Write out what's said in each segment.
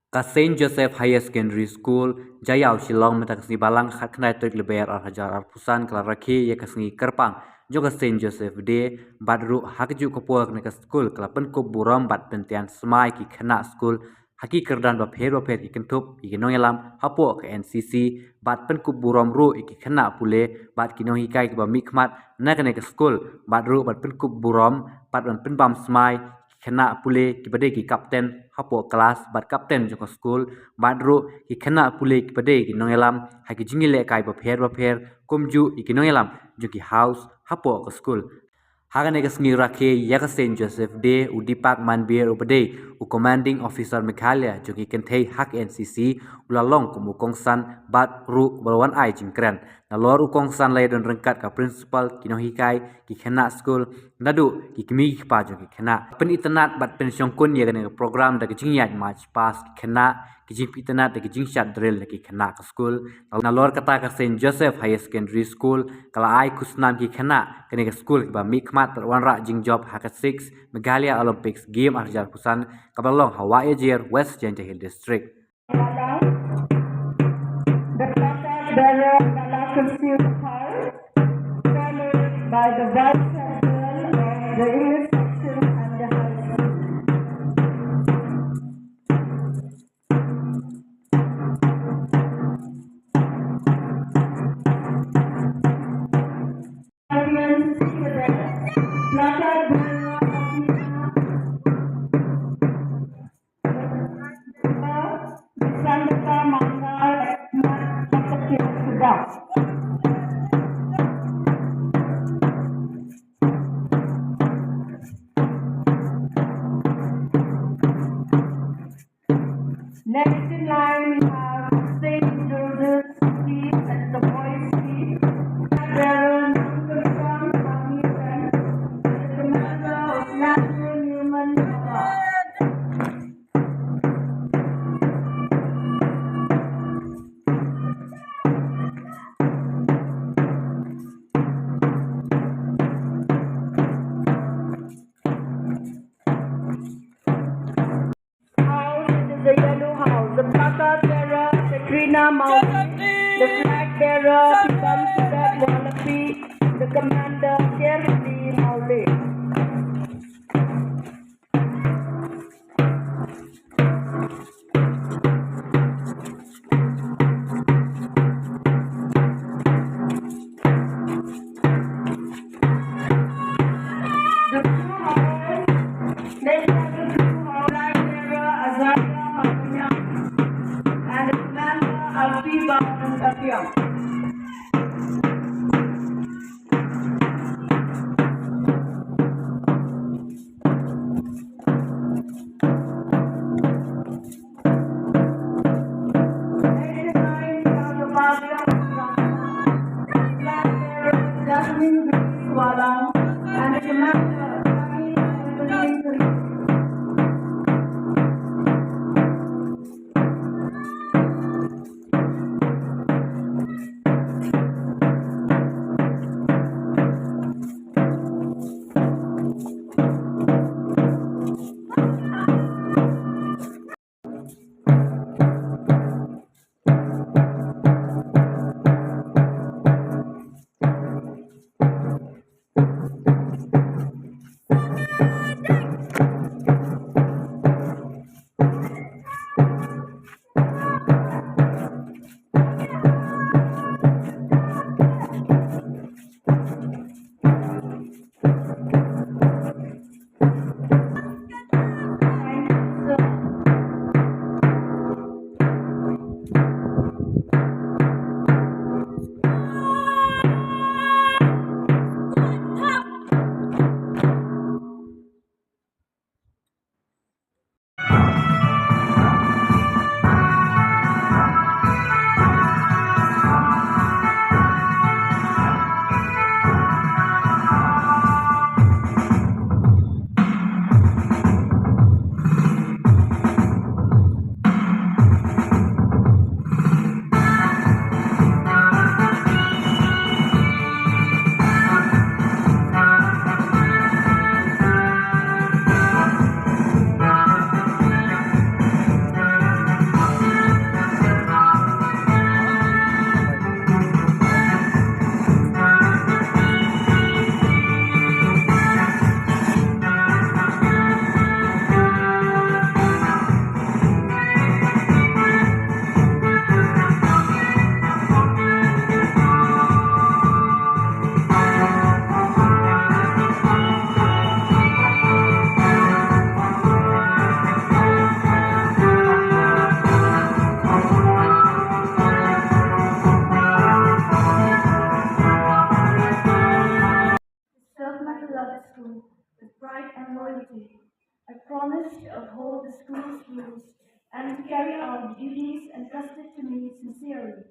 ka Saint Joseph Higher Secondary School Jayau Shillong mata kasni balang khat khnai tok leber ar hajar ar pusan kala Rakhe ya kasni kerpang jo ka Saint Joseph de badru hakju ko por ne ka school kala pen ko buram bat pentian smai ki Khynnah school haki kerdan ba pher ki kentup ki nongelam hapo ka NCC bat pen ko buram ru ki Khynnah pule bat ki nohi kai ki ba mikmat na ka ne ka school badru bat pen ko buram bat pen bam smai Khynnah pule ki bade ki kapten hapo kelas bat kapten joko school badru ki Khynnah pule ki bade ki nongelam haki jingile kai ba pher kumju ki nongelam joki house hapo ko school hagane ka Sngi Rakhe ya ka Saint Joseph de udipak manbir ubade u commanding officer Meghalaya joki kenthei hak NCC ulalong kumu kongsan bat ru balwan ai jingkren na lor u kongsan lai don rengkat ka principal kinohikai ki Khynnah school nadu ki kimi pa joki Khynnah pen itanat bat pension kun ya gane program da ki jingyat march past ki Khynnah ki jing itanat da ki Jingshad drill ki Khynnah ka school na lor kata ka Saint Joseph Higher Secondary School kala ai kusnam ki Khynnah kene ka school ki ba mikmat wanra jingjob haka 6 Meghalaya Olympics game arjar pusan kabalong Hawaii Jer West Jangja Hill District. The placard bearer Khynnah concealed heart, followed by the vice chancellor of the English section and the high school. Placard bearer Sandata Mangal Sudah. Next in line we have St. Joseph's Street and the Boys Street. Bearer Nunkulson Hamilton, the commander of National Human Rights. The yellow house, the placard bearer, the Khynnah Mountain, the flag bearer, Pynshoh Wallaby, the commander, Kerry Maule. The two houses, next to the two houses, flag bearer, Azar and the commander Alfiba Afia. And the commander promised to uphold the school's rules and to carry out duties entrusted to me sincerely.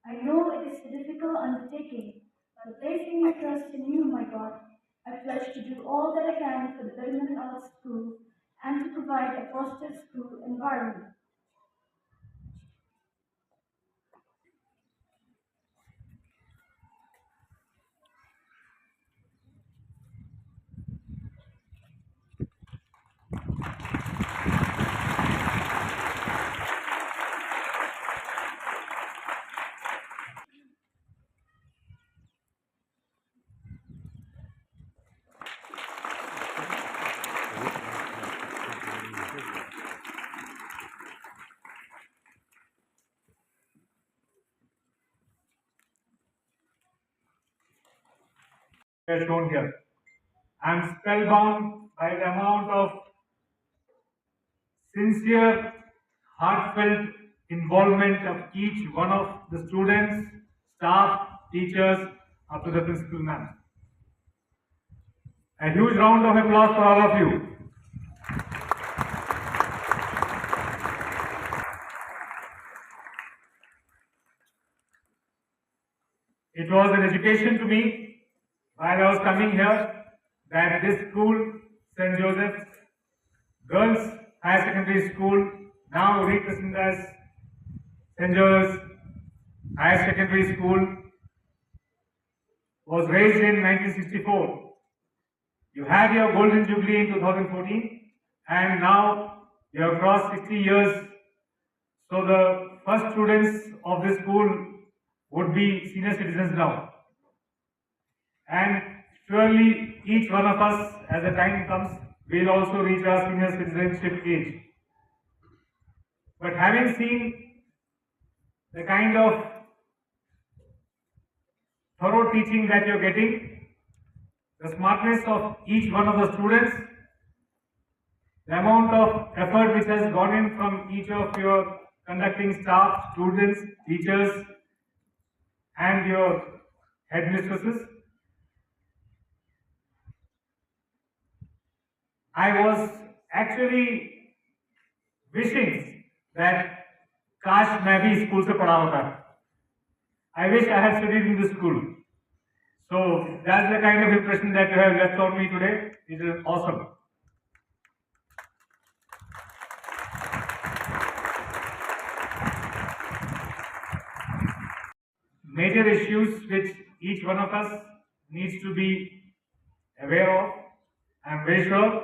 I know it is a difficult undertaking, but placing my trust in you, my God, I pledge to do all that I can for the betterment of the school and to provide a positive school environment. Shown here. I am spellbound by the amount of sincere, heartfelt involvement of each one of the students, staff, teachers, up to the principal ma'am. A huge round of applause for all of you. It was an education to me while I was coming here that this school, St. Joseph's Girls Higher Secondary School, now represented as St. Joseph's Higher Secondary School, was raised in 1964. You had your golden jubilee in 2014, and now you have crossed 60 years. So the first students of this school would be senior citizens now. And surely each one of us, as the time comes, will also reach our senior citizenship age. But having seen the kind of thorough teaching that you're getting, the smartness of each one of the students, the amount of effort which has gone in from each of your conducting staff, students, teachers, and your headmistresses, I was actually wishing that काश मैं भी school से पढ़ा होता. I wish I had studied in this school. So that's the kind of impression that you have left on me today. It is awesome. Major issues which each one of us needs to be aware of. I am very sure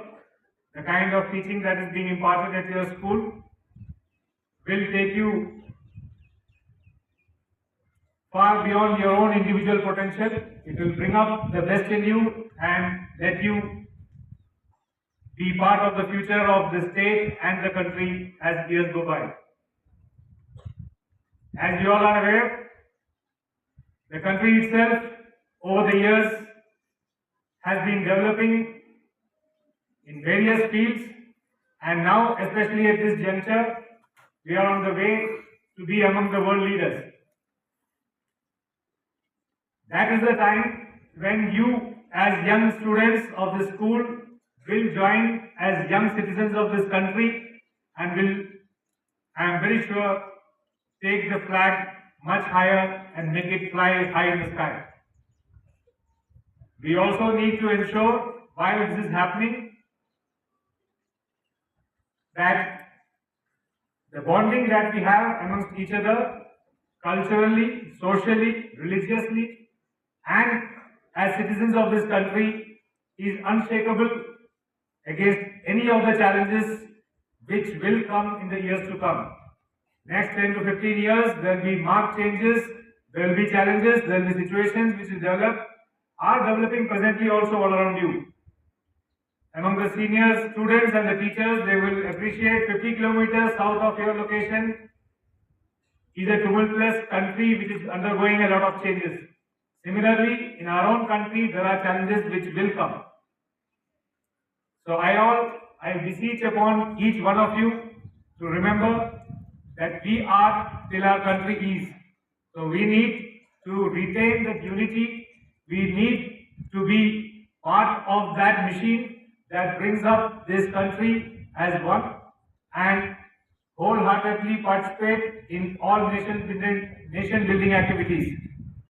the kind of teaching that is being imparted at your school will take you far beyond your own individual potential. It will bring up the best in you and let you be part of the future of the state and the country as years go by. As you all are aware, the country itself over the years has been developing in various fields, and now, especially at this juncture, we are on the way to be among the world leaders. That is the time when you, as young students of the school, will join as young citizens of this country and will, I am very sure, take the flag much higher and make it fly high in the sky. We also need to ensure, while this is happening, that the bonding that we have amongst each other, culturally, socially, religiously, and as citizens of this country, is unshakable against any of the challenges which will come in the years to come. Next 10 to 15 years, there will be marked changes, there will be challenges, there will be situations which will develop, are developing presently also all around you. Among the senior students and the teachers, they will appreciate 50 kilometers south of your location is a tumultuous country which is undergoing a lot of changes. Similarly, in our own country, there are challenges which will come. So I beseech upon each one of you to remember that we are till our country is. So we need to retain that unity. We need to be part of that machine that brings up this country as one and wholeheartedly participate in all nation building activities.